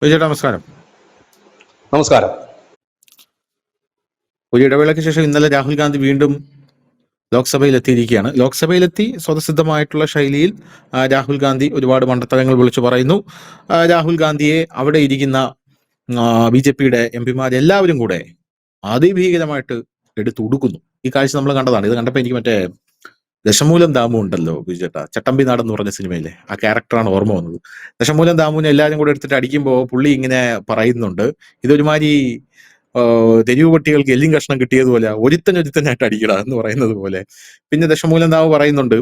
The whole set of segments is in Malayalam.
ചേട്ടാ നമസ്കാരം. നമസ്കാരം. ഒരു ഇടവേളയ്ക്ക് ശേഷം ഇന്നലെ രാഹുൽ ഗാന്ധി വീണ്ടും ലോക്സഭയിൽ എത്തിയിരിക്കുകയാണ്. ലോക്സഭയിലെത്തി സ്വതസിദ്ധമായിട്ടുള്ള ശൈലിയിൽ രാഹുൽ ഗാന്ധി ഒരുപാട് മണ്ടത്തരങ്ങൾ വിളിച്ചു പറയുന്നു. രാഹുൽ ഗാന്ധിയെ അവിടെ ഇരിക്കുന്ന BJP-യുടെ എംപിമാരെല്ലാവരും കൂടെ അതിഭീകരമായിട്ട് എടുത്തുടുക്കുന്നു. ഈ കാഴ്ച നമ്മൾ കണ്ടതാണ്. ഇത് കണ്ടപ്പോൾ എനിക്ക് മറ്റേ ദശമൂലം ദാമു ഉണ്ടല്ലോ ബിജുചേട്ടാ, ചട്ടമ്പി നാട് എന്ന് പറഞ്ഞ സിനിമയിലെ ആ ക്യാരക്ടറാണ് ഓർമ്മ വന്നത്. ദശമൂലം ദാമുവിനെ എല്ലാവരും കൂടെ എടുത്തിട്ട് അടിക്കുമ്പോൾ പുള്ളി ഇങ്ങനെ പറയുന്നുണ്ട്, ഇതൊരുമാതിരി തെരുവ് പട്ടികൾക്ക് എല്ലും കഷ്ണം കിട്ടിയതുപോലെ ഒരുത്തനായിട്ട് അടിക്കട എന്ന് പറയുന്നത് പോലെ. പിന്നെ ദശമൂലം ദാമു പറയുന്നുണ്ട്,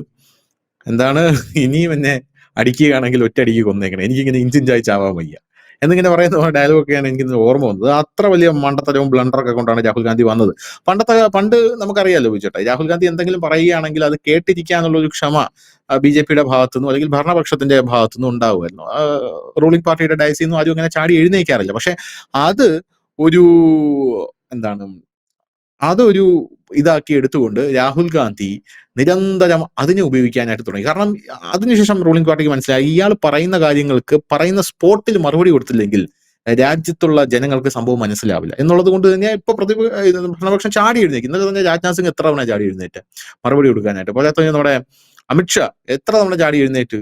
എന്താണ് ഇനിയും എന്നെ അടിക്കുകയാണെങ്കിൽ ഒറ്റയടിക്ക് കൊന്നേക്കണം, എനിക്കിങ്ങനെ ഇഞ്ചിഞ്ചായി ചാവാൻ വയ്യ എന്നിങ്ങനെ പറയുന്ന ഡയലോഗൊക്കെയാണ് എനിക്ക് ഓർമ്മ വന്നത്. അത്ര വലിയ മണ്ടത്തരവും ബ്ലണ്ടറൊക്കെ കൊണ്ടാണ് രാഹുൽ ഗാന്ധി വന്നത്. പണ്ട് നമുക്കറിയാലോ ബിജുചേട്ടാ, രാഹുൽ ഗാന്ധി എന്തെങ്കിലും പറയുകയാണെങ്കിൽ അത് കേട്ടിരിക്കാനുള്ള ഒരു ക്ഷമ BJP-യുടെ ഭാഗത്തുനിന്നും അല്ലെങ്കിൽ ഭരണപക്ഷത്തിന്റെ ഭാഗത്തുനിന്നും ഉണ്ടാവുമായിരുന്നു. റൂളിംഗ് പാർട്ടിയുടെ ഡയസിൽ നിന്നും ആരും അങ്ങനെ ചാടി എഴുന്നേക്കാറില്ല. പക്ഷെ അത് ഒരു എന്താണ് അതൊരു ഇതാക്കി എടുത്തുകൊണ്ട് രാഹുൽ ഗാന്ധി നിരന്തരം അതിനെ ഉപയോഗിക്കാനായിട്ട് തുടങ്ങി. കാരണം അതിനുശേഷം റൂളിംഗ് പാർട്ടിക്ക് മനസ്സിലായി, ഇയാൾ പറയുന്ന കാര്യങ്ങൾക്ക് പറയുന്ന സ്പോട്ടിൽ മറുപടി കൊടുത്തില്ലെങ്കിൽ രാജ്യത്തുള്ള ജനങ്ങൾക്ക് സംഭവം മനസ്സിലാവില്ല എന്നുള്ളത് കൊണ്ട് തന്നെ ഇപ്പൊ ഭരണപക്ഷം ചാടി എഴുന്നേക്കും. ഇന്നലെ തന്നെ രാജ്നാഥ് സിംഗ് എത്ര തവണ ചാടി എഴുന്നേറ്റ് മറുപടി കൊടുക്കാനായിട്ട്. പോരാത്ത നമ്മുടെ അമിത്ഷാ എത്ര തവണ ചാടി എഴുന്നേറ്റ്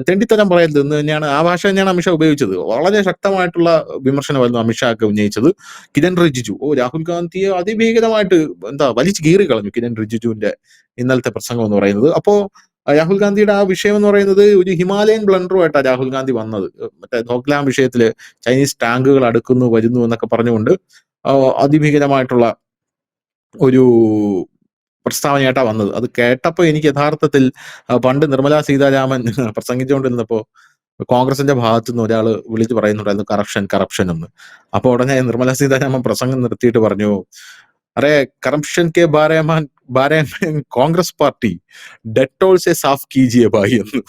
തെണ്ടിത്തരം പറയരുത് എന്ന് തന്നെയാണ്, ആ ഭാഷ തന്നെയാണ് അമിത്ഷാ ഉപയോഗിച്ചത്. വളരെ ശക്തമായിട്ടുള്ള വിമർശനമായിരുന്നു അമിത്ഷാ ഒക്കെ ഉന്നയിച്ചത്. കിരൺ റിജിജു രാഹുൽ ഗാന്ധിയെ അതിഭീകരമായിട്ട് വലിച്ചു കീറി കളഞ്ഞു കിരൺ റിജിജുവിന്റെ ഇന്നലത്തെ പ്രസംഗം എന്ന് പറയുന്നത്. അപ്പോ രാഹുൽ ഗാന്ധിയുടെ ആ വിഷയം എന്ന് പറയുന്നത് ഒരു ഹിമാലയൻ ബ്ലണ്ടറുമായിട്ടാണ് രാഹുൽ ഗാന്ധി വന്നത്. മറ്റേ ധോക്ലാം വിഷയത്തില് ചൈനീസ് ടാങ്കുകൾ അടുക്കുന്നു വരുന്നു എന്നൊക്കെ പറഞ്ഞുകൊണ്ട് അതിഭീകരമായിട്ടുള്ള ഒരു പ്രസ്താവനയായിട്ടാ വന്നത്. അത് കേട്ടപ്പോ എനിക്ക് യഥാർത്ഥത്തിൽ പണ്ട് നിർമ്മലാ സീതാരാമൻ പ്രസംഗിച്ചുകൊണ്ടിരുന്നപ്പോ കോൺഗ്രസിന്റെ ഭാഗത്തുനിന്ന് ഒരാൾ വിളിച്ചു പറയുന്നുണ്ടായിരുന്നു കറപ്ഷൻ എന്ന്. അപ്പൊ ഉടനെ നിർമ്മലാ സീതാരാമൻ പ്രസംഗം നിർത്തിയിട്ട് പറഞ്ഞു, അറേ കറപ്ഷൻ കെ ബാരെ കോൺഗ്രസ് പാർട്ടി ഡെറ്റോൾ സെ സാഫ് കീജിയെ ഭായി എന്ന്.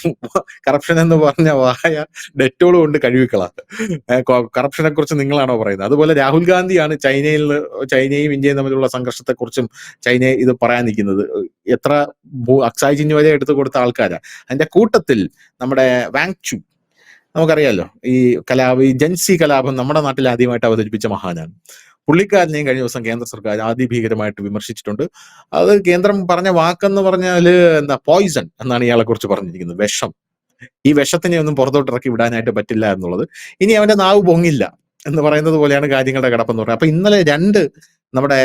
കറപ്ഷൻ എന്ന് പറഞ്ഞ വായ ഡെറ്റോൾ കൊണ്ട് കഴുകിക്കളാ. കറപ്ഷനെ കുറിച്ച് നിങ്ങളാണോ പറയുന്നത്? അതുപോലെ രാഹുൽ ഗാന്ധിയാണ് ചൈനയും ഇന്ത്യയും തമ്മിലുള്ള സംഘർഷത്തെക്കുറിച്ചും ചൈനയെ ഇത് പറയാൻ നിൽക്കുന്നത്. എത്ര അക്സായ് ചിഹ്നം വരെ എടുത്തു കൊടുത്ത ആൾക്കാരാ. അതിന്റെ കൂട്ടത്തിൽ നമ്മുടെ വാങ്ചു നമുക്കറിയാലോ, ഈ ജൻസി കലാപം നമ്മുടെ നാട്ടിൽ ആദ്യമായിട്ട് അവതരിപ്പിച്ച മഹാനാണ്. പുള്ളിക്കാരനെയും കഴിഞ്ഞ ദിവസം കേന്ദ്ര സർക്കാർ അതിഭീകരമായിട്ട് വിമർശിച്ചിട്ടുണ്ട്. അത് കേന്ദ്രം പറഞ്ഞ വാക്കെന്ന് പറഞ്ഞാല് പോയിസൺ എന്നാണ് ഇയാളെ കുറിച്ച് പറഞ്ഞിരിക്കുന്നത്, വിഷം. ഈ വിഷത്തിനെ ഒന്നും പുറത്തോട്ട് ഇറക്കി വിടാനായിട്ട് പറ്റില്ല എന്നുള്ളത്. ഇനി അവന്റെ നാവ് പൊങ്ങില്ല എന്ന് പറയുന്നത് പോലെയാണ് കാര്യങ്ങളുടെ കിടപ്പെന്ന് പറയുന്നത്. അപ്പൊ ഇന്നലെ നമ്മുടെ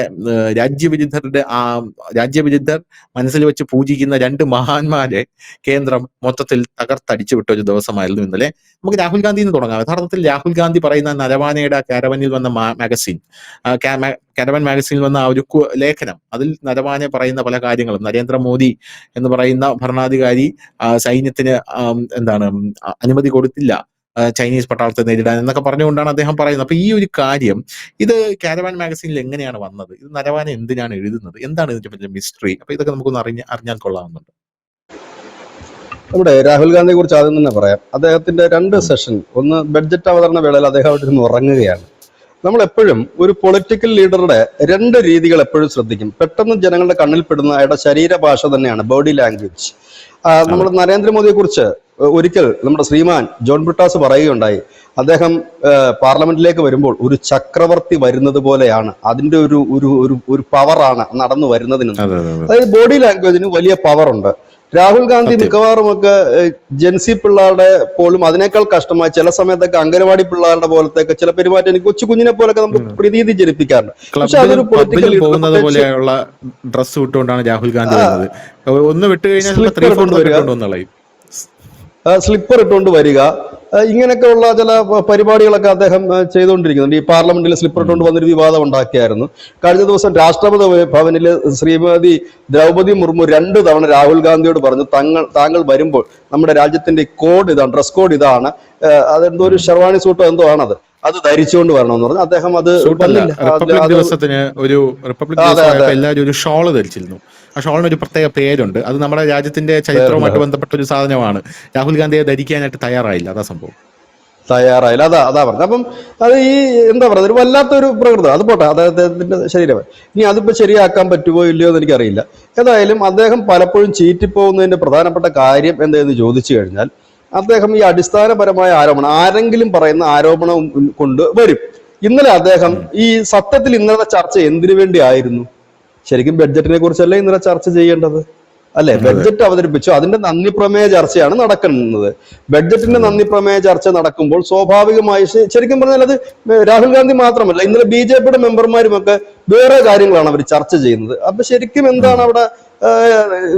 രാജ്യവിരുദ്ധർ മനസ്സിൽ വെച്ച് പൂജിക്കുന്ന രണ്ട് മഹാന്മാരെ കേന്ദ്രം മൊത്തത്തിൽ തകർത്തടിച്ചു വിട്ട ഒരു ദിവസമായിരുന്നു ഇന്നലെ. നമുക്ക് രാഹുൽ ഗാന്ധിന്ന് തുടങ്ങാം. യഥാർത്ഥത്തിൽ രാഹുൽ ഗാന്ധി പറയുന്ന നരവാനയുടെ കാരവനിൽ വന്ന മാഗസിൻ, കാരവൻ മാഗസിനിൽ വന്ന ആ ഒരു ലേഖനം, അതിൽ നരവാനെ പറയുന്ന പല കാര്യങ്ങളും, നരേന്ദ്രമോദി എന്ന് പറയുന്ന ഭരണാധികാരി സൈന്യത്തിന് അനുമതി കൊടുത്തില്ല ചൈനീസ് പട്ടാളത്തെ നേരിടാൻ എന്നൊക്കെ പറഞ്ഞുകൊണ്ടാണ് അദ്ദേഹം പറയുന്നത്. അപ്പൊ ഈ ഒരു കാര്യം ഇത് കാരവാൻ മാഗസീനിൽ എങ്ങനെയാണ് വന്നത്? ഇത് നരവാന എന്തിനാണ് എഴുതുന്നത്? എന്താണ് ഇതിന്റെ പറ്റിയ മിസ്റ്ററി? അപ്പൊ ഇതൊക്കെ നമുക്കൊന്ന് അറിഞ്ഞാൽ കൊള്ളാവുന്നുണ്ട്. നമ്മുടെ രാഹുൽ ഗാന്ധിയെ കുറിച്ച് ആദ്യം തന്നെ പറയാം. അദ്ദേഹത്തിന്റെ 2 സെഷൻ, ഒന്ന് ബഡ്ജറ്റ് അവതരണ വേളയിൽ അദ്ദേഹം അവിടെ ഇരുന്ന് ഉറങ്ങുകയാണ്. നമ്മൾ എപ്പോഴും ഒരു പൊളിറ്റിക്കൽ ലീഡറുടെ 2 രീതികൾ എപ്പോഴും ശ്രദ്ധിക്കും. പെട്ടെന്ന് ജനങ്ങളുടെ കണ്ണിൽ പെടുന്ന അയാളുടെ ശരീരഭാഷ തന്നെയാണ്, ബോഡി ലാംഗ്വേജ്. നമ്മൾ നരേന്ദ്രമോദിയെ കുറിച്ച് ഒരിക്കൽ നമ്മുടെ ശ്രീമാൻ ജോൺ ബ്രിട്ടാസ് പറയുകയുണ്ടായി, അദ്ദേഹം പാർലമെന്റിലേക്ക് വരുമ്പോൾ ഒരു ചക്രവർത്തി വരുന്നത് പോലെയാണ്, അതിന്റെ ഒരു പവറാണ് നടന്നു വരുന്നതിന്. അതായത് ബോഡി ലാംഗ്വേജിന് വലിയ പവർ ഉണ്ട്. രാഹുൽ ഗാന്ധി മിക്കവാറും ഒക്കെ ജൻസി പിള്ളേരുടെ പോലും അതിനേക്കാൾ കഷ്ടമായി ചില സമയത്തൊക്കെ അംഗനവാടി പിള്ളേരുടെ പോലത്തെ ചില പെരുമാറ്റം എനിക്ക് കൊച്ചു കുഞ്ഞിനെ പോലൊക്കെ നമുക്ക് പ്രതീതി ജനിപ്പിക്കാറുണ്ട്. പക്ഷെ അതൊരു പൊളിറ്റിക്കൽ പോലെയുള്ള ഡ്രസ് ഇട്ടുകൊണ്ടാണ് രാഹുൽ ഗാന്ധി ഒന്ന് വിട്ട് കഴിഞ്ഞാൽ സ്ലിപ്പർ ഇട്ടുകൊണ്ട് വരിക, ഇങ്ങനെയൊക്കെയുള്ള ചില പരിപാടികളൊക്കെ അദ്ദേഹം ചെയ്തുകൊണ്ടിരിക്കുന്നുണ്ട്. ഈ പാർലമെന്റിൽ സ്ലിപ്പർ ഇട്ടുകൊണ്ട് വന്നൊരു വിവാദം ഉണ്ടാക്കിയായിരുന്നു. കഴിഞ്ഞ ദിവസം രാഷ്ട്രപതി ഭവനിൽ ശ്രീമതി ദ്രൗപദി മുർമു 2 തവണ രാഹുൽ ഗാന്ധിയോട് പറഞ്ഞു, താങ്കൾ വരുമ്പോൾ നമ്മുടെ രാജ്യത്തിന്റെ കോഡ് ഇതാണ്, ഡ്രസ് കോഡ് ഇതാണ്, അതെന്തോ ഒരു ഷെർവാണി സൂട്ടോ എന്തോ ആണത്, അത് ധരിച്ചുകൊണ്ട് വരണമെന്ന് പറഞ്ഞു. അദ്ദേഹം അത് ദിവസത്തിന് ഒരു എല്ലാവരും ഒരു ഷോള് ധരിച്ചിരുന്നു. ആ ഷോളിന് ഒരു പ്രത്യേക പേരുണ്ട്. അത് നമ്മുടെ രാജ്യത്തിന്റെ ചരിത്രവുമായിട്ട് ബന്ധപ്പെട്ട ഒരു സാധനമാണ്. രാഹുൽ ഗാന്ധിയെ ധരിക്കാനായിട്ട് തയ്യാറായില്ല, അതാ സംഭവം. തയ്യാറായില്ല, അതാ പറഞ്ഞത്. അപ്പം അത് ഈ എന്താ പറയുക, ഒരു വല്ലാത്തൊരു പ്രകൃതം. അത് പോട്ടെ, അദ്ദേഹത്തിന്റെ ശരീരം. ഇനി അതിപ്പോ ശരിയാക്കാൻ പറ്റുമോ ഇല്ലയോ എന്ന് എനിക്കറിയില്ല. ഏതായാലും അദ്ദേഹം പലപ്പോഴും ചീറ്റിപ്പോകുന്നതിന്റെ പ്രധാനപ്പെട്ട കാര്യം എന്തെന്ന് ചോദിച്ചു കഴിഞ്ഞാൽ, അദ്ദേഹം ഈ അടിസ്ഥാനപരമായ ആരോപണം, ആരെങ്കിലും പറയുന്ന ആരോപണം കൊണ്ട് വരും. ഇന്നലെ അദ്ദേഹം ഈ സത്യത്തിൽ ഇന്നലത്തെ ചർച്ച എന്തിനു വേണ്ടി ആയിരുന്നു? ശരിക്കും ബഡ്ജറ്റിനെ കുറിച്ചല്ലേ ഇന്നലെ ചർച്ച ചെയ്യേണ്ടത്, അല്ലെ? ബഡ്ജറ്റ് അവതരിപ്പിച്ചു, അതിന്റെ നന്ദി പ്രമേയ ചർച്ചയാണ് നടക്കുന്നത്. ബഡ്ജറ്റിന്റെ നന്ദി പ്രമേയ ചർച്ച നടക്കുമ്പോൾ സ്വാഭാവികമായി ശരിക്കും പറഞ്ഞാൽ അത് രാഹുൽ ഗാന്ധി മാത്രമല്ല, ഇന്നലെ BJP മെമ്പർമാരുമൊക്കെ വേറെ കാര്യങ്ങളാണ് അവർ ചർച്ച ചെയ്യുന്നത്. അപ്പൊ ശരിക്കും എന്താണ് അവിടെ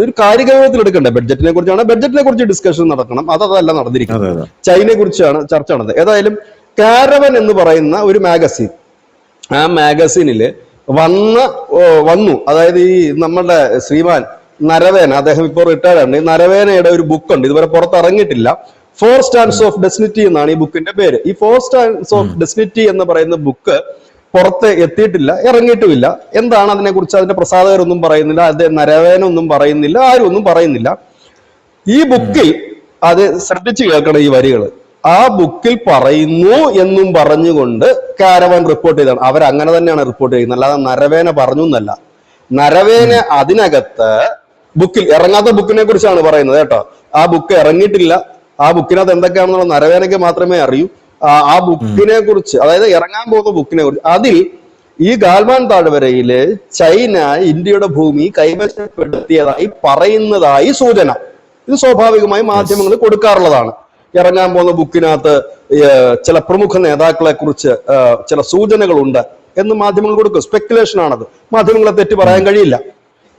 ഒരു കാര്യഗൗരവത്തിൽ എടുക്കണ്ടേ? ബഡ്ജറ്റിനെ കുറിച്ചാണ്, ബഡ്ജറ്റിനെ കുറിച്ച് ഡിസ്കഷൻ നടക്കണം, അതല്ല നടന്നിരിക്കുന്നത്. ചൈനയെ കുറിച്ചാണ് ചർച്ച നടന്നത്. ഏതായാലും കാരവൻ എന്ന് പറയുന്ന ഒരു മാഗസിൻ, ആ മാഗസിനില് വന്നു, അതായത് ഈ നമ്മുടെ ശ്രീമാൻ നരവേന, അദ്ദേഹം ഇപ്പോൾ റിട്ടയർഡ് ആണ്, നരവേനയുടെ ഒരു ബുക്കുണ്ട്, ഇതുവരെ പുറത്തിറങ്ങിയിട്ടില്ല. 4 Strands of Destiny എന്നാണ് ഈ ബുക്കിന്റെ പേര്. ഈ 4 Strands of Destiny എന്ന് പറയുന്ന ബുക്ക് പുറത്ത് എത്തിയിട്ടില്ല, ഇറങ്ങിയിട്ടുമില്ല. എന്താണ് അതിനെക്കുറിച്ച് അതിന്റെ പ്രസാധകരൊന്നും പറയുന്നില്ല, അത് നരവേനൊന്നും പറയുന്നില്ല, ആരും ഒന്നും പറയുന്നില്ല. ഈ ബുക്കിൽ അത് ശ്രദ്ധിച്ചു കേൾക്കണം ഈ വരികൾ. ആ ബുക്കിൽ പറയുന്നു എന്നും പറഞ്ഞുകൊണ്ട് കാരവൻ റിപ്പോർട്ട് ചെയ്താണ്. അവരങ്ങനെ തന്നെയാണ് റിപ്പോർട്ട് ചെയ്യുന്നത്, അല്ലാതെ നരവേന പറഞ്ഞു എന്നല്ല. നരവേന അതിനകത്ത് ബുക്കിൽ ഇറങ്ങാത്ത ബുക്കിനെ കുറിച്ചാണ് പറയുന്നത് കേട്ടോ. ആ ബുക്ക് ഇറങ്ങിയിട്ടില്ല, ആ ബുക്കിനകത്ത് എന്തൊക്കെയാണെന്നുള്ള നരവേനയ്ക്ക് മാത്രമേ അറിയൂ. ആ ബുക്കിനെ കുറിച്ച്, അതായത് ഇറങ്ങാൻ പോകുന്ന ബുക്കിനെ കുറിച്ച്, അതിൽ ഈ ഗാൽവാൻ താഴ്വരയില് ചൈന ഇന്ത്യയുടെ ഭൂമി കൈവശപ്പെടുത്തിയതായി പറയുന്നതായി സൂചന. ഇത് സ്വാഭാവികമായി മാധ്യമങ്ങൾ കൊടുക്കാറുള്ളതാണ്. ഇറങ്ങാൻ പോകുന്ന ബുക്കിനകത്ത് ചില പ്രമുഖ നേതാക്കളെ കുറിച്ച് ചില സൂചനകളുണ്ട് എന്ന് മാധ്യമങ്ങൾ കൊടുക്കും. സ്പെക്കുലേഷൻ ആണത്, മാധ്യമങ്ങളെ തെറ്റ് പറയാൻ കഴിയില്ല.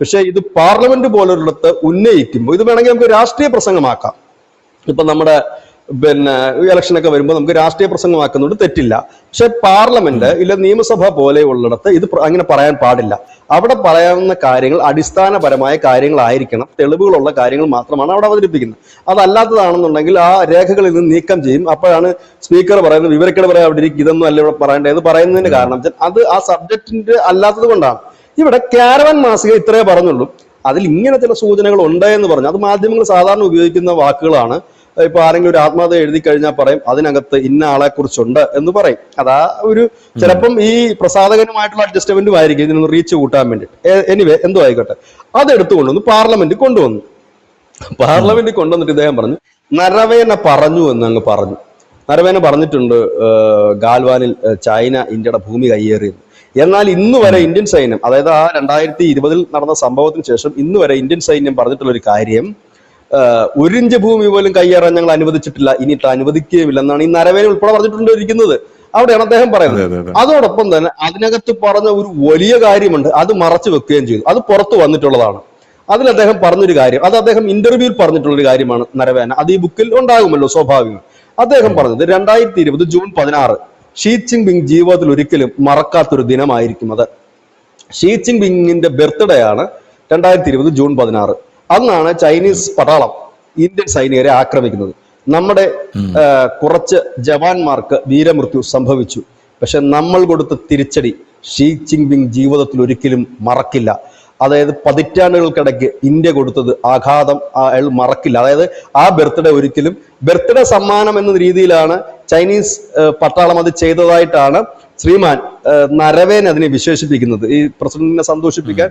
പക്ഷെ ഇത് പാർലമെന്റ് പോലൊരിടത്ത് ഉന്നയിക്കുമ്പോൾ ഇത് വേണമെങ്കിൽ നമുക്ക് രാഷ്ട്രീയ പ്രസംഗമാക്കാം. ഇപ്പൊ നമ്മുടെ ഇലക്ഷനൊക്കെ വരുമ്പോൾ നമുക്ക് രാഷ്ട്രീയ പ്രസംഗമാക്കുന്നതുകൊണ്ട് തെറ്റില്ല. പക്ഷെ പാർലമെന്റ് ഇല്ല നിയമസഭ പോലെയുള്ളിടത്ത് ഇത് അങ്ങനെ പറയാൻ പാടില്ല. അവിടെ പറയാവുന്ന കാര്യങ്ങൾ അടിസ്ഥാനപരമായ കാര്യങ്ങളായിരിക്കണം, തെളിവുകളുള്ള കാര്യങ്ങൾ മാത്രമാണ് അവിടെ അവതരിപ്പിക്കുന്നത്. അതല്ലാത്തതാണെന്നുണ്ടെങ്കിൽ ആ രേഖകളിൽ നിന്ന് നീക്കം ചെയ്യും. അപ്പോഴാണ് സ്പീക്കർ പറയുന്നത് വിവരക്കേട് പറയാൻ അവിടെ ഇരിക്കും, ഇതൊന്നും അല്ല ഇവിടെ പറയേണ്ടത് പറയുന്നതിന്റെ കാരണം അത് ആ സബ്ജക്റ്റിന്റെ അല്ലാത്തത് കൊണ്ടാണ്. ഇവിടെ കാരവൻ മാസിക ഇത്രേ പറഞ്ഞുള്ളൂ, അതിൽ ഇങ്ങനെ ചില സൂചനകൾ ഉണ്ട് എന്ന് പറഞ്ഞു. അത് മാധ്യമങ്ങൾ സാധാരണ ഉപയോഗിക്കുന്ന വാക്കുകളാണ്. ഇപ്പൊ ആരെങ്കിലും ഒരു ആത്മഹത്യ എഴുതി കഴിഞ്ഞാൽ പറയും അതിനകത്ത് ഇന്ന ആളെ കുറിച്ചുണ്ട് എന്ന് പറയും. അതാ ഒരു ചിലപ്പം ഈ പ്രസാധകനുമായിട്ടുള്ള അഡ്ജസ്റ്റ്മെന്റും ആയിരിക്കും ഇതിനൊന്ന് റീച്ച് കൂട്ടാൻ വേണ്ടിയിട്ട്. എനിവേ എന്തോ ആയിക്കോട്ടെ, അതെടുത്തു കൊണ്ടുവന്നു പാർലമെന്റിൽ കൊണ്ടുവന്നു. പാർലമെന്റിൽ കൊണ്ടുവന്നിട്ട് ഇദ്ദേഹം പറഞ്ഞു നരവേന പറഞ്ഞു എന്ന് അങ്ങ് പറഞ്ഞു. നരവേന പറഞ്ഞിട്ടുണ്ട് ഗാൽവാനിൽ ചൈന ഇന്ത്യയുടെ ഭൂമി കയ്യേറിയത്. എന്നാൽ ഇന്ന് വരെ ഇന്ത്യൻ സൈന്യം, അതായത് ആ 2020 നടന്ന സംഭവത്തിന് ശേഷം ഇന്ന് വരെ ഇന്ത്യൻ സൈന്യം പറഞ്ഞിട്ടുള്ള ഒരു കാര്യം, 1 ഇഞ്ച് ഭൂമി പോലും കയ്യേറാൻ ഞങ്ങൾ അനുവദിച്ചിട്ടില്ല, ഇനിയിട്ട് അനുവദിക്കുകയുമില്ല എന്നാണ് ഈ നരവേന ഉൾപ്പെടെ പറഞ്ഞിട്ടുണ്ടിരിക്കുന്നത്. അവിടെയാണ് അദ്ദേഹം പറയുന്നത്. അതോടൊപ്പം തന്നെ അതിനകത്ത് പറഞ്ഞ ഒരു വലിയ കാര്യമുണ്ട്, അത് മറച്ചു വെക്കുകയും ചെയ്തു. അത് പുറത്തു വന്നിട്ടുള്ളതാണ്. അതിൽ അദ്ദേഹം പറഞ്ഞൊരു കാര്യം, അത് അദ്ദേഹം ഇന്റർവ്യൂവിൽ പറഞ്ഞിട്ടുള്ള കാര്യമാണ് നരവേന. അത് ഈ ബുക്കിൽ ഉണ്ടാകുമല്ലോ സ്വാഭാവികം. അദ്ദേഹം പറഞ്ഞത് 2020 ജൂൺ 16 ഷീ ജിൻ പിങ് ജീവിതത്തിൽ ഒരിക്കലും മറക്കാത്തൊരു ദിനമായിരിക്കും അത്. ഷീ ജിൻ പിങ്ങിന്റെ ബർത്ത്ഡേ ആണ് 2020 ജൂൺ 16. അന്നാണ് ചൈനീസ് പട്ടാളം ഇന്ത്യൻ സൈനികരെ ആക്രമിക്കുന്നത്. നമ്മുടെ കുറച്ച് ജവാന്മാർക്ക് വീരമൃത്യു സംഭവിച്ചു. പക്ഷെ നമ്മൾ കൊടുത്ത തിരിച്ചടി ഷീ ജിൻ പിങ് ജീവിതത്തിൽ ഒരിക്കലും മറക്കില്ല. അതായത് പതിറ്റാണ്ടുകൾക്കിടയ്ക്ക് ഇന്ത്യ കൊടുത്തത് ആഘാതം അയാൾ മറക്കില്ല. അതായത് ആ ബർത്ത്ഡേ ഒരിക്കലും ബർത്ത്ഡേ സമ്മാനം എന്ന രീതിയിലാണ് ചൈനീസ് പട്ടാളം അത് ചെയ്തതായിട്ടാണ് ശ്രീമാൻ നരവേൻ അതിനെ വിശേഷിപ്പിക്കുന്നത്. ഈ പ്രസിഡന്റിനെ സന്തോഷിപ്പിക്കാൻ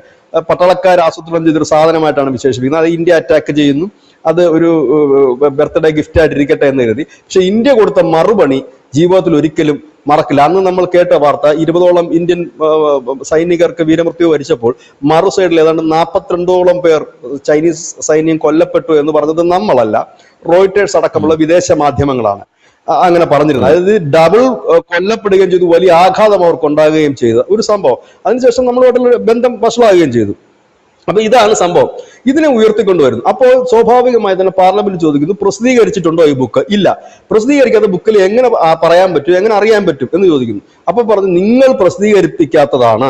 പട്ടാളക്കാർ ആസൂത്രണം ചെയ്തൊരു സാധനമായിട്ടാണ് വിശേഷിപ്പിക്കുന്നത്. അത് ഇന്ത്യ അറ്റാക്ക് ചെയ്യുന്നു, അത് ഒരു ബർത്ത്ഡേ ഗിഫ്റ്റ് ആയിട്ടിരിക്കട്ടെ എന്ന് കരുതി. പക്ഷെ ഇന്ത്യ കൊടുത്ത മറുപണി ജീവിതത്തിൽ ഒരിക്കലും മറക്കില്ല. അന്ന് നമ്മൾ കേട്ട വാർത്ത 20ഓളം ഇന്ത്യൻ സൈനികർക്ക് വീരമൃത്യു വരിച്ചപ്പോൾ മറു സൈഡിൽ ഏതാണ്ട് 42ഓളം പേർ ചൈനീസ് സൈന്യം കൊല്ലപ്പെട്ടു എന്ന് പറഞ്ഞത് നമ്മളല്ല, റോയിട്ടേഴ്സ് അടക്കമുള്ള വിദേശ മാധ്യമങ്ങളാണ് അങ്ങനെ പറഞ്ഞിരുന്നത്. അതായത് ഡബിൾ കൊല്ലപ്പെടുകയും ചെയ്തു, വലിയ ആഘാതം അവർക്ക് ഉണ്ടാകുകയും ചെയ്ത ഒരു സംഭവം. അതിനുശേഷം നമ്മളുമായിട്ടുള്ള ബന്ധം വഷളാകുകയും ചെയ്തു. അപ്പൊ ഇതാണ് സംഭവം. ഇതിനെ ഉയർത്തിക്കൊണ്ടുവരുന്നു. അപ്പോൾ സ്വാഭാവികമായി തന്നെ പാർലമെന്റ് ചോദിക്കുന്നു പ്രസിദ്ധീകരിച്ചിട്ടുണ്ടോ ഈ ബുക്ക്? ഇല്ല. പ്രസിദ്ധീകരിക്കാത്ത ബുക്കിൽ എങ്ങനെ പറയാൻ പറ്റും, എങ്ങനെ അറിയാൻ പറ്റും എന്ന് ചോദിക്കുന്നു. അപ്പൊ പറഞ്ഞു നിങ്ങൾ പ്രസിദ്ധീകരിപ്പിക്കാത്തതാണ്.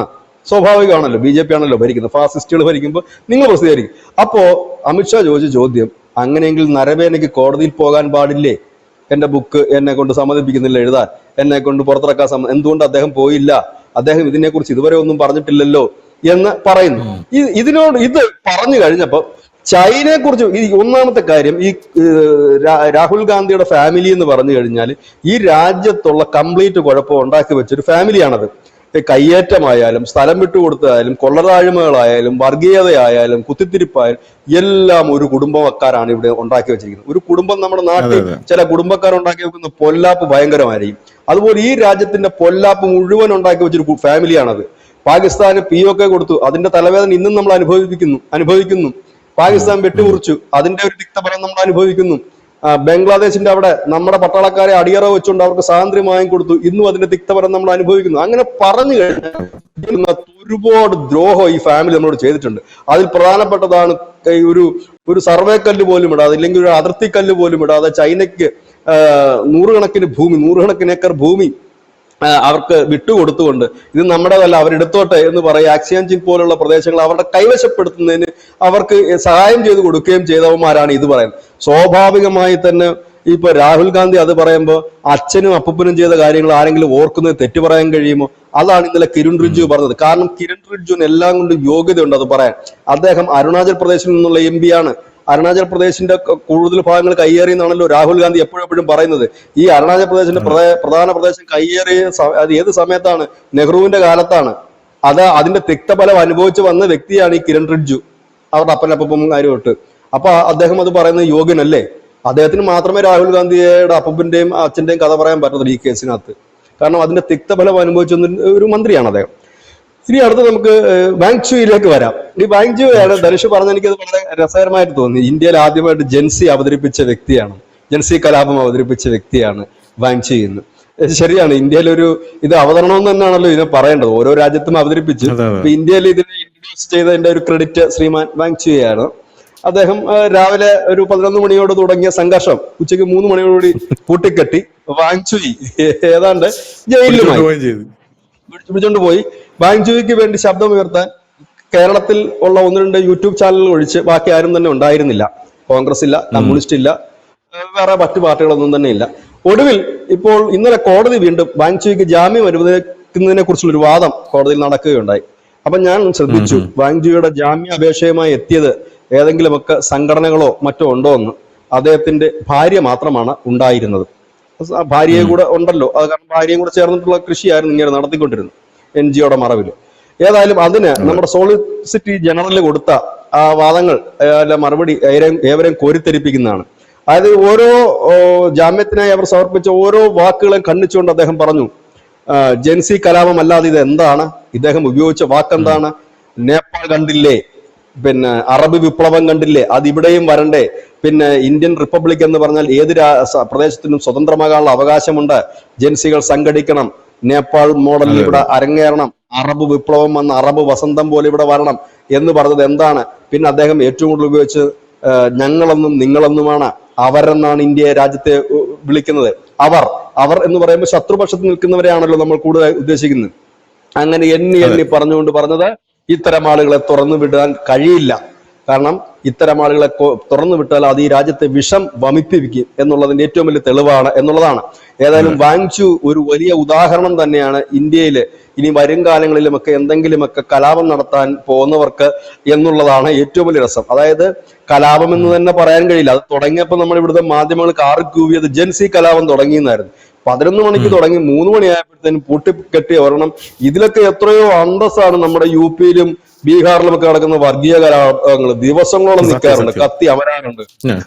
സ്വാഭാവികമാണല്ലോ, BJP ആണല്ലോ ഭരിക്കുന്നത്, ഫാസിസ്റ്റുകൾ ഭരിക്കുമ്പോൾ നിങ്ങൾ പ്രസിദ്ധീകരിക്കും. അപ്പോ അമിത്ഷാ ചോദിച്ച ചോദ്യം, അങ്ങനെയെങ്കിൽ നരവേനയ്ക്ക് കോടതിയിൽ പോകാൻ പാടില്ലേ? എന്റെ ബുക്ക് എന്നെ കൊണ്ട് സമ്മതിപ്പിക്കുന്നില്ല എഴുതാൻ, എന്നെ കൊണ്ട് പുറത്തിറക്കാൻ എന്തുകൊണ്ട് അദ്ദേഹം പോയില്ല? അദ്ദേഹം ഇതിനെക്കുറിച്ച് ഇതുവരെ ഒന്നും പറഞ്ഞിട്ടില്ലല്ലോ എന്ന് പറയുന്നു. ഇത് പറഞ്ഞു കഴിഞ്ഞപ്പോ ചൈനയെ കുറിച്ച് ഈ ഒന്നാമത്തെ കാര്യം, ഈ രാഹുൽ ഗാന്ധിയുടെ ഫാമിലി എന്ന് പറഞ്ഞു കഴിഞ്ഞാൽ ഈ രാജ്യത്തുള്ള കംപ്ലീറ്റ് കുഴപ്പം ഉണ്ടാക്കി വെച്ചൊരു ഫാമിലിയാണത്. കയ്യേറ്റമായാലും സ്ഥലം വിട്ടുകൊടുത്തതായാലും കൊള്ളതാഴ്മകളായാലും വർഗീയതയായാലും കുത്തിത്തിരിപ്പായാലും എല്ലാം ഒരു കുടുംബക്കാരാണ് ഇവിടെ ഉണ്ടാക്കി വെച്ചിരിക്കുന്നത്. ഒരു കുടുംബം നമ്മുടെ നാട്ടിൽ ചില കുടുംബക്കാർ ഉണ്ടാക്കി വെക്കുന്ന പൊല്ലാപ്പ് ഭയങ്കരമായിരിക്കും. അതുപോലെ ഈ രാജ്യത്തിന്റെ പൊല്ലാപ്പ് മുഴുവൻ ഉണ്ടാക്കി വെച്ചൊരു ഫാമിലിയാണത്. പാകിസ്ഥാന് POK കൊടുത്തു, അതിന്റെ തലവേദന ഇന്നും നമ്മൾ അനുഭവിക്കുന്നു. പാകിസ്ഥാൻ വെട്ടിമുറിച്ചു, അതിന്റെ ഒരു തിക്തഫലം നമ്മൾ അനുഭവിക്കുന്നു. ബംഗ്ലാദേശിന്റെ അവിടെ നമ്മുടെ പട്ടാളക്കാരെ അടിയറ വെച്ചുകൊണ്ട് അവർക്ക് സ്വാതന്ത്ര്യം വാങ്ങിക്കൊടുത്തു, ഇന്നും അതിന്റെ തിക്തഫലം നമ്മൾ അനുഭവിക്കുന്നു. അങ്ങനെ പറഞ്ഞു കഴിഞ്ഞാൽ ഒരുപാട് ദ്രോഹം ഈ ഫാമിലി നമ്മളോട് ചെയ്തിട്ടുണ്ട്. അതിൽ പ്രധാനപ്പെട്ടതാണ് ഒരു സർവേ കല്ല് പോലും ഇടാതെ, ഇല്ലെങ്കിൽ ഒരു അതിർത്തി കല്ല് പോലും ഇടാതെ ചൈനയ്ക്ക് നൂറുകണക്കിന് ഏക്കർ ഭൂമി അവർക്ക് വിട്ടുകൊടുത്തുകൊണ്ട് ഇത് നമ്മുടേതല്ല അവരെടുത്തോട്ടെ എന്ന് പറയും. ആക്സിയാൻജിൻ പോലുള്ള പ്രദേശങ്ങൾ അവരുടെ കൈവശപ്പെടുത്തുന്നതിന് അവർക്ക് സഹായം ചെയ്തു കൊടുക്കുകയും ചെയ്തവന്മാരാണ് ഇത് പറയുന്നത്. സ്വാഭാവികമായി തന്നെ ഇപ്പൊ രാഹുൽ ഗാന്ധി അത് പറയുമ്പോൾ അച്ഛനും അപ്പനും ചെയ്ത കാര്യങ്ങൾ ആരെങ്കിലും ഓർക്കുന്നത് തെറ്റു പറയാൻ കഴിയുമോ? അതാണ് ഇന്നലെ കിരൺ റിജ്ജു പറഞ്ഞത്. കാരണം കിരൺ റിജ്ജുവിന് എല്ലാം കൊണ്ടും യോഗ്യതയുണ്ട് അത് പറയാൻ. അദ്ദേഹം അരുണാചൽ പ്രദേശിൽ നിന്നുള്ള MP ആണ്. അരുണാചൽ പ്രദേശിന്റെ കൂടുതൽ ഭാഗങ്ങൾ കയ്യേറി എന്നാണല്ലോ രാഹുൽ ഗാന്ധി എപ്പോഴും പറയുന്നത്. ഈ അരുണാചൽ പ്രദേശിന്റെ പ്രധാന പ്രദേശം കയ്യേറിയ അത് ഏത് സമയത്താണ്? നെഹ്റുവിന്റെ കാലത്താണ്. അതിന്റെ തിക്തഫലം അനുഭവിച്ച് വന്ന വ്യക്തിയാണ് ഈ കിരൺ റിജ്ജു, അവരുടെ അപ്പനപ്പം കാര്യമായിട്ട്. അപ്പൊ അദ്ദേഹം അത് പറയുന്നത് യോഗ്യനല്ലേ? അദ്ദേഹത്തിന് മാത്രമേ രാഹുൽ ഗാന്ധിയുടെ അപ്പന്റെയും അച്ഛന്റെയും കഥ പറയാൻ പറ്റത്തുള്ളൂ ഈ കേസിനകത്ത്. കാരണം അതിന്റെ തിക്തഫലം അനുഭവിച്ച ഒരു മന്ത്രിയാണ് അദ്ദേഹം. ഇനി അടുത്ത് നമുക്ക് വാങ്ചുയിലേക്ക് വരാം. ഈ വാങ്ചുയാണ് ധനുഷ് പറഞ്ഞ, എനിക്കത് വളരെ രസകരമായിട്ട് തോന്നി. ഇന്ത്യയിൽ ആദ്യമായിട്ട് ജെൻസി അവതരിപ്പിച്ച വ്യക്തിയാണ്, ജെൻസി കലാപം അവതരിപ്പിച്ച വ്യക്തിയാണ് വാങ്ചു എന്ന്. ശരിയാണ്, ഇന്ത്യയിലൊരു ഇത് അവതരണം എന്ന് തന്നെയാണല്ലോ ഇതിനെ പറയേണ്ടത്. ഓരോ രാജ്യത്തും അവതരിപ്പിച്ചു. ഇപ്പൊ ഇന്ത്യയിൽ ഇതിനെ ഇൻട്രൊഡ്യൂസ് ചെയ്തതിന്റെ ഒരു ക്രെഡിറ്റ് ശ്രീമാൻ വാങ്ചുയാണ്. അദ്ദേഹം രാവിലെ ഒരു 11 മണിയോട് തുടങ്ങിയ സംഘർഷം ഉച്ചയ്ക്ക് 3 മണിയോടുകൂടി പൂട്ടിക്കെട്ടി വാങ്ചുയി ഏതാണ്ട് ജയിലിലുമായി പിടിച്ചോണ്ട് പോയി. വാങ്ചുയിക്ക് വേണ്ടി ശബ്ദമുയർത്താൻ കേരളത്തിൽ ഉള്ള 1-2 യൂട്യൂബ് ചാനലുകൾ ഒഴിച്ച് ബാക്കി ആരും തന്നെ ഉണ്ടായിരുന്നില്ല. കോൺഗ്രസ് ഇല്ല, കമ്മ്യൂണിസ്റ്റ് ഇല്ല, വേറെ മറ്റു പാർട്ടികളൊന്നും തന്നെ ഇല്ല. ഒടുവിൽ ഇപ്പോൾ ഇന്നലെ കോടതി വീണ്ടും വാങ്ചുയിക്ക് ജാമ്യം അനുവദിക്കുന്നതിനെ കുറിച്ചുള്ള ഒരു വാദം കോടതിയിൽ നടക്കുകയുണ്ടായി. അപ്പൊ ഞാൻ ശ്രദ്ധിച്ചു, വാങ്ചുയിയുടെ ജാമ്യാപേക്ഷയുമായി എത്തിയത് ഏതെങ്കിലുമൊക്കെ സംഘടനകളോ മറ്റോ ഉണ്ടോ എന്ന്. അദ്ദേഹത്തിന്റെ ഭാര്യ മാത്രമാണ് ഉണ്ടായിരുന്നത്. ഭാര്യയെ കൂടെ ഉണ്ടല്ലോ, അത് കാരണം ഭാര്യയും കൂടെ ചേർന്നിട്ടുള്ള കൃഷിയായിരുന്നു ഇങ്ങനെ നടത്തിക്കൊണ്ടിരുന്നത് NGOയുടെ മറവിൽ. ഏതായാലും അതിന് നമ്മുടെ സോളിസിറ്റി ജനറൽ കൊടുത്ത ആ വാദങ്ങൾ മറുപടി ഏവരെയും കോരിത്തെരിപ്പിക്കുന്നതാണ്. അതായത് ഓരോ ജാമ്യത്തിനായി അവർ സമർപ്പിച്ച ഓരോ വാക്കുകളെയും ഖണ്ഡിച്ചുകൊണ്ട് അദ്ദേഹം പറഞ്ഞു, ജെൻസി കലാപം അല്ലാതെ ഇത് എന്താണ്? ഇദ്ദേഹം ഉപയോഗിച്ച വാക്കെന്താണ്? നേപ്പാൾ കണ്ടില്ലേ, പിന്നെ അറബ് വിപ്ലവം കണ്ടില്ലേ, അതിവിടെയും വരണ്ടേ? പിന്നെ ഇന്ത്യൻ റിപ്പബ്ലിക് എന്ന് പറഞ്ഞാൽ ഏത് പ്രദേശത്തിനും സ്വതന്ത്രമാകാനുള്ള അവകാശമുണ്ട്. ജെൻസികൾ സംഘടിക്കണം, നേപ്പാൾ മോഡലിൽ ഇവിടെ അരങ്ങേറണം, അറബ് വിപ്ലവം വന്ന അറബ് വസന്തം പോലെ ഇവിടെ വരണം എന്ന് പറഞ്ഞത് എന്താണ്? പിന്നെ അദ്ദേഹം ഏറ്റവും കൂടുതൽ ഉപയോഗിച്ച് ഞങ്ങളെന്നും നിങ്ങളെന്നുമാണ്. അവരെന്നാണ് ഇന്ത്യ രാജ്യത്തെ വിളിക്കുന്നത്. അവർ എന്ന് പറയുമ്പോൾ ശത്രുപക്ഷത്ത് നിൽക്കുന്നവരെയാണല്ലോ നമ്മൾ കൂടുതൽ ഉദ്ദേശിക്കുന്നത്. അങ്ങനെ എണ്ണി പറഞ്ഞത് ഇത്തരം ആളുകളെ തുറന്നു വിടാൻ കഴിയില്ല. കാരണം ഇത്തരം ആളുകളെ തുറന്നു വിട്ടാൽ അത് ഈ രാജ്യത്തെ വിഷം വമിപ്പിക്കും എന്നുള്ളതിന്റെ ഏറ്റവും വലിയ തെളിവാണ് എന്നുള്ളതാണ്. ഏതായാലും വാങ്ചു ഒരു വലിയ ഉദാഹരണം തന്നെയാണ് ഇന്ത്യയിൽ ഇനി വരും കാലങ്ങളിലുമൊക്കെ എന്തെങ്കിലുമൊക്കെ കലാപം നടത്താൻ പോകുന്നവർക്ക് എന്നുള്ളതാണ് ഏറ്റവും വലിയ രസം. അതായത് കലാപം എന്ന് തന്നെ പറയാൻ കഴിയില്ല. അത് തുടങ്ങിയപ്പോൾ നമ്മൾ ഇവിടുത്തെ മാധ്യമങ്ങൾ കാറി കൂവിയത് ജെൻസി കലാപം തുടങ്ങിയെന്നായിരുന്നു. 11 മണിക്ക് തുടങ്ങി 3 മണിയായപ്പോഴത്തേനും പൂട്ടിക്കെട്ടി ഒരെണ്ണം. ഇതിലൊക്കെ എത്രയോ അന്തസ്സാണ് നമ്മുടെ UP-ലും ബീഹാറിലും ഒക്കെ നടക്കുന്ന വർഗീയ കലാപങ്ങൾ. ദിവസങ്ങളോളം നിൽക്കാറുണ്ട്, കത്തി അമരാറുണ്ട്,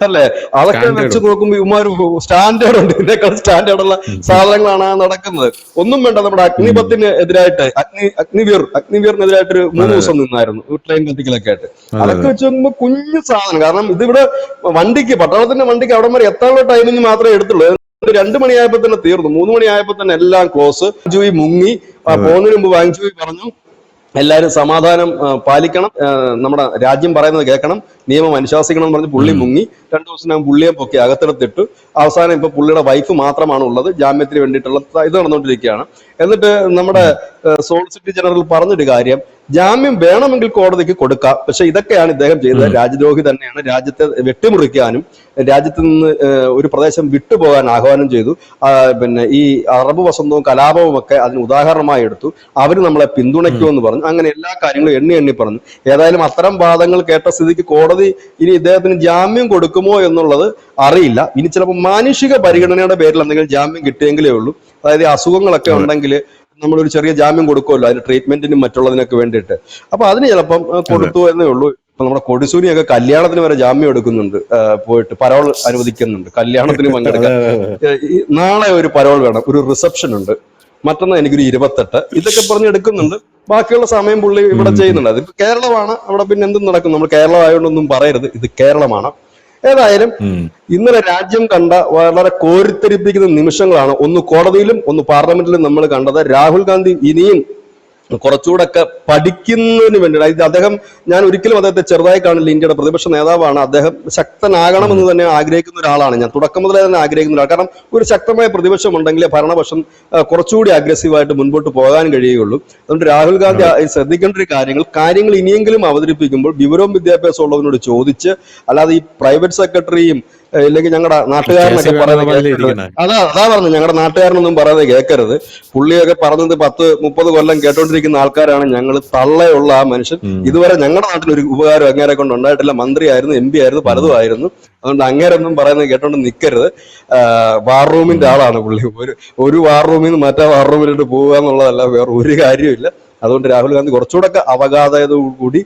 അല്ലെ? അതൊക്കെ വെച്ച് നോക്കുമ്പോൾ ഇവന്മാർ സ്റ്റാൻഡേർഡ് ഉണ്ട്, ഇതിനേക്കാൾ സ്റ്റാൻഡേർഡുള്ള സാധനങ്ങളാണ് നടക്കുന്നത്. ഒന്നും വേണ്ട, നമ്മുടെ അഗ്നിപത്തിന് എതിരായിട്ട് അഗ്നിവീറിനെതിരായിട്ടൊരു 3 ദിവസം നിന്നായിരുന്നു ട്രെയിൻ കത്തിക്കലൊക്കെ ആയിട്ട്. അതൊക്കെ വെച്ച് നോക്കുമ്പോൾ കുഞ്ഞു സാധനം. കാരണം ഇതിവിടെ പട്ടാളത്തിന്റെ വണ്ടിക്ക് അവിടെ വരെ എത്താനുള്ള ടൈമിങ് മാത്രമേ എടുത്തുള്ളൂ. 2 മണിയായപ്പോ തന്നെ തീർന്നു. 3 മണിയായപ്പോ തന്നെ എല്ലാം ക്ലോസ്. വാങ്ചുയി മുങ്ങി. പോകുന്നതിന് മുമ്പ് വാങ്ചുയി പറഞ്ഞു, എല്ലാവരും സമാധാനം പാലിക്കണം, നമ്മുടെ രാജ്യം പറയുന്നത് കേൾക്കണം, നിയമം അനുശാസിക്കണം എന്ന് പറഞ്ഞ് പുള്ളി മുങ്ങി. 2 ദിവസം ഞാൻ പുള്ളിയെ പൊക്കി അകത്തെടുത്തിട്ടു. അവസാനം ഇപ്പൊ പുള്ളിയുടെ വൈഫ് മാത്രമാണ് ഉള്ളത്. ജാമ്യത്തിന് വേണ്ടിയിട്ടുള്ള ഇത് നടന്നുകൊണ്ടിരിക്കുകയാണ്. എന്നിട്ട് നമ്മുടെ സോളിസിറ്റി ജനറൽ പറഞ്ഞൊരു കാര്യം, ജാമ്യം വേണമെങ്കിൽ കോടതിക്ക് കൊടുക്കാം, പക്ഷെ ഇതൊക്കെയാണ് ഇദ്ദേഹം ചെയ്തത്. രാജ്യദ്രോഹി തന്നെയാണ്. രാജ്യത്തെ വെട്ടിമുറിക്കാനും രാജ്യത്ത് നിന്ന് ഒരു പ്രദേശം വിട്ടുപോകാൻ ആഹ്വാനം ചെയ്തു. പിന്നെ ഈ അറബ് വസന്തവും കലാപവും ഒക്കെ അതിന് ഉദാഹരണമായി എടുത്തു. അവർ നമ്മളെ പിന്തുണയ്ക്കുമെന്ന് പറഞ്ഞു. അങ്ങനെ എല്ലാ കാര്യങ്ങളും എണ്ണി പറഞ്ഞു. ഏതായാലും അത്തരം വാദങ്ങൾ കേട്ട സ്ഥിതിക്ക് കോടതി ഇനി ഇദ്ദേഹത്തിന് ജാമ്യം കൊടുക്കുമോ എന്നുള്ളത് അറിയില്ല. ഇനി ചിലപ്പോൾ മാനുഷിക പരിഗണനയുടെ പേരിൽ എന്തെങ്കിലും ജാമ്യം കിട്ടിയെങ്കിലേ ഉള്ളൂ. അതായത് അസുഖങ്ങളൊക്കെ ഉണ്ടെങ്കിൽ നമ്മളൊരു ചെറിയ ജാമ്യം കൊടുക്കുമല്ലോ അതിന് ട്രീറ്റ്മെന്റിനും മറ്റുള്ളതിനൊക്കെ വേണ്ടിയിട്ട്. അപ്പൊ അതിന് ചിലപ്പം കൊടുത്തു എന്നേ ഉള്ളൂ. ഇപ്പൊ നമ്മുടെ കൊടിസൂരിയൊക്കെ കല്യാണത്തിന് വരെ ജാമ്യം എടുക്കുന്നുണ്ട്, പോയിട്ട് പരോൾ അനുവദിക്കുന്നുണ്ട് കല്യാണത്തിന് പങ്കെടുക്കാൻ. നാളെ ഒരു പരോൾ വേണം, ഒരു റിസപ്ഷൻ ഉണ്ട്, മറ്റന്നാൾ എനിക്കൊരു 28, ഇതൊക്കെ പറഞ്ഞ് എടുക്കുന്നുണ്ട്. ബാക്കിയുള്ള സമയം പുള്ളി ഇവിടെ ചെയ്യുന്നുണ്ട്. അത് കേരളമാണ്, അവിടെ പിന്നെ എന്തും നടക്കും. നമ്മൾ കേരളം ആയതുകൊണ്ടൊന്നും പറയരുത്, ഇത് കേരളമാണ്. ഏതായാലും ഇന്നലെ രാജ്യം കണ്ട വളരെ കോരിത്തെരിപ്പിക്കുന്ന നിമിഷങ്ങളാണ്. ഒന്ന് കോടതിയിലും ഒന്ന് പാർലമെന്റിലും നമ്മൾ കണ്ടത്. രാഹുൽ ഗാന്ധി ഇനിയും കുറച്ചുകൂടെയൊക്കെ പഠിക്കുന്നതിന് വേണ്ടിയിട്ട്, ഇത് അദ്ദേഹം, ഞാൻ ഒരിക്കലും അദ്ദേഹത്തെ ചെറുതായി കാണില്ല, ഇന്ത്യയുടെ പ്രതിപക്ഷ നേതാവാണ്, അദ്ദേഹം ശക്തനാകണമെന്ന് തന്നെ ആഗ്രഹിക്കുന്ന ഒരാളാണ്. ഞാൻ തുടക്കം മുതലേ തന്നെ ആഗ്രഹിക്കുന്ന ഒരാൾ. കാരണം ഒരു ശക്തമായ പ്രതിപക്ഷം ഉണ്ടെങ്കിലേ ഭരണപക്ഷം കുറച്ചുകൂടി അഗ്രസീവായിട്ട് മുൻപോട്ട് പോകാൻ കഴിയുകയുള്ളൂ. അതുകൊണ്ട് രാഹുൽ ഗാന്ധി ശ്രദ്ധിക്കേണ്ട ഒരു കാര്യങ്ങൾ ഇനിയെങ്കിലും അവതരിപ്പിക്കുമ്പോൾ വിവരവും വിദ്യാഭ്യാസം ഉള്ളവരോട് ചോദിച്ച്, അല്ലാതെ ഈ പ്രൈവറ്റ് സെക്രട്ടറിയും ഇല്ലെങ്കിൽ ഞങ്ങളുടെ നാട്ടുകാരനൊക്കെ പറയുന്നത് അതാ പറഞ്ഞു, ഞങ്ങളുടെ നാട്ടുകാരനൊന്നും പറയാതെ കേൾക്കരുത്. പുള്ളിയൊക്കെ പറഞ്ഞത് 10-30 കൊല്ലം കേട്ടോണ്ടിരിക്കുന്ന ആൾക്കാരാണ് ഞങ്ങൾ. തള്ളയുള്ള ആ മനുഷ്യൻ ഇതുവരെ ഞങ്ങളുടെ നാട്ടിൽ ഒരു ഉപകാരം അങ്ങേരെ കൊണ്ട് ഉണ്ടായിട്ടില്ല. മന്ത്രിയായിരുന്നു, MP ആയിരുന്നു, പലതും ആയിരുന്നു. അതുകൊണ്ട് അങ്ങേരൊന്നും പറയുന്നത് കേട്ടോണ്ട് നിൽക്കരുത്. വാർ റൂമിന്റെ ആളാണ് പുള്ളി. ഒരു വാർ റൂമിൽ നിന്ന് മറ്റേ വാർ റൂമിലോട്ട് പോവുക എന്നുള്ളതല്ല വേറെ ഒരു കാര്യമില്ല. അതുകൊണ്ട് രാഹുൽ ഗാന്ധി കുറച്ചുകൂടെ അവഗാധതയോടുകൂടി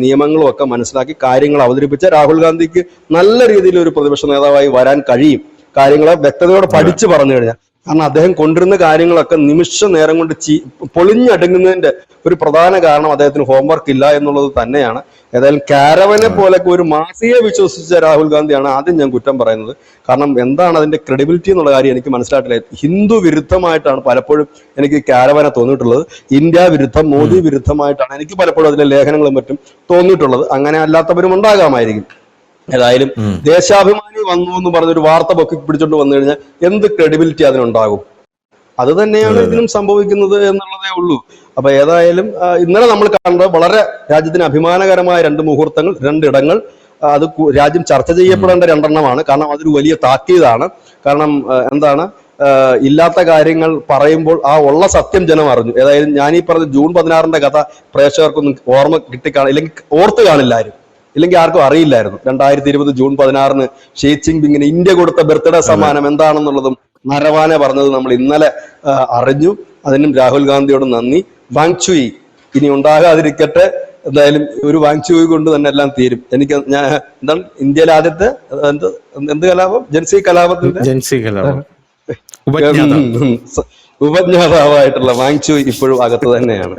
നിയമങ്ങളും ഒക്കെ മനസ്സിലാക്കി കാര്യങ്ങൾ അവതരിപ്പിച്ച രാഹുൽ ഗാന്ധിക്ക് നല്ല രീതിയിൽ ഒരു പ്രതിപക്ഷ നേതാവായി വരാൻ കഴിയും. കാര്യങ്ങളെ വ്യക്തതയോടെ പഠിച്ചു പറഞ്ഞു കഴിഞ്ഞാൽ. കാരണം അദ്ദേഹം കൊണ്ടിരുന്ന കാര്യങ്ങളൊക്കെ നിമിഷ നേരം കൊണ്ട് പൊളിഞ്ഞടുങ്ങുന്നതിന്റെ ഒരു പ്രധാന കാരണം അദ്ദേഹത്തിന് ഹോംവർക്ക് ഇല്ല എന്നുള്ളത് തന്നെയാണ്. ഏതായാലും കാരവനെ പോലൊക്കെ ഒരു മാസികയെ വിശ്വസിച്ച രാഹുൽ ഗാന്ധിയാണ് ആദ്യം ഞാൻ കുറ്റം പറയുന്നത്. കാരണം എന്താണ് അതിന്റെ ക്രെഡിബിലിറ്റി എന്നുള്ള കാര്യം എനിക്ക് മനസ്സിലായിട്ടില്ല. ഹിന്ദു വിരുദ്ധമായിട്ടാണ് പലപ്പോഴും എനിക്ക് കാരവനെ തോന്നിയിട്ടുള്ളത്. ഇന്ത്യ വിരുദ്ധം, മോദി വിരുദ്ധമായിട്ടാണ് എനിക്ക് പലപ്പോഴും അതിലെ ലേഖനങ്ങളും മറ്റും തോന്നിയിട്ടുള്ളത്. അങ്ങനെ അല്ലാത്തവരും ഉണ്ടാകാമായിരിക്കും. ഏതായാലും ദേശാഭിമാനി വന്നു എന്ന് പറഞ്ഞൊരു വാർത്ത പൊക്കി പിടിച്ചോണ്ട് വന്നു കഴിഞ്ഞാൽ എന്ത് ക്രെഡിബിലിറ്റി അതിനുണ്ടാകും? അത് തന്നെയാണ് ഇതിനും സംഭവിക്കുന്നത് എന്നുള്ളതേ ഉള്ളൂ. അപ്പൊ ഏതായാലും ഇന്നലെ നമ്മൾ കണ്ട വളരെ രാജ്യത്തിന് അഭിമാനകരമായ 2 മുഹൂർത്തങ്ങൾ, 2 ഇടങ്ങൾ. അത് രാജ്യം ചർച്ച ചെയ്യപ്പെടേണ്ട 2 എണ്ണമാണ്. കാരണം അതൊരു വലിയ താക്കീതാണ്. കാരണം എന്താണ്, ഇല്ലാത്ത കാര്യങ്ങൾ പറയുമ്പോൾ ആ ഉള്ള സത്യം ജനം അറിഞ്ഞു. ഏതായാലും ഞാനീ പറഞ്ഞ ജൂൺ 16 കഥ പ്രേക്ഷകർക്കൊന്നും ഓർമ്മ ഇല്ലെങ്കിൽ ഓർത്ത് കാണില്ല ആരും, ഇല്ലെങ്കിൽ ആർക്കും അറിയില്ലായിരുന്നു. 2020 ജൂൺ 16 ഷീ ജിൻപിങ്ങിന് ഇന്ത്യ കൊടുത്ത ബർത്ത്ഡേ സമ്മാനം എന്താണെന്നുള്ളതും നരവാനെ പറഞ്ഞത് നമ്മൾ ഇന്നലെ അറിഞ്ഞു. അതിനും രാഹുൽ ഗാന്ധിയോട് നന്ദി. വാങ്ചുയി ഇനി ഉണ്ടാകാതിരിക്കട്ടെ. എന്തായാലും ഒരു വാങ്ചുയി കൊണ്ട് തന്നെ എല്ലാം തീരും. ഞാൻ എന്താണ് ഇന്ത്യയിലെ ആദ്യത്തെ എന്ത് കലാപം, ജൻസി കലാപത്തിന്റെ ഉപജ്ഞാതാവായിട്ടുള്ള വാങ്ചുയി ഇപ്പോഴും അകത്ത് തന്നെയാണ്.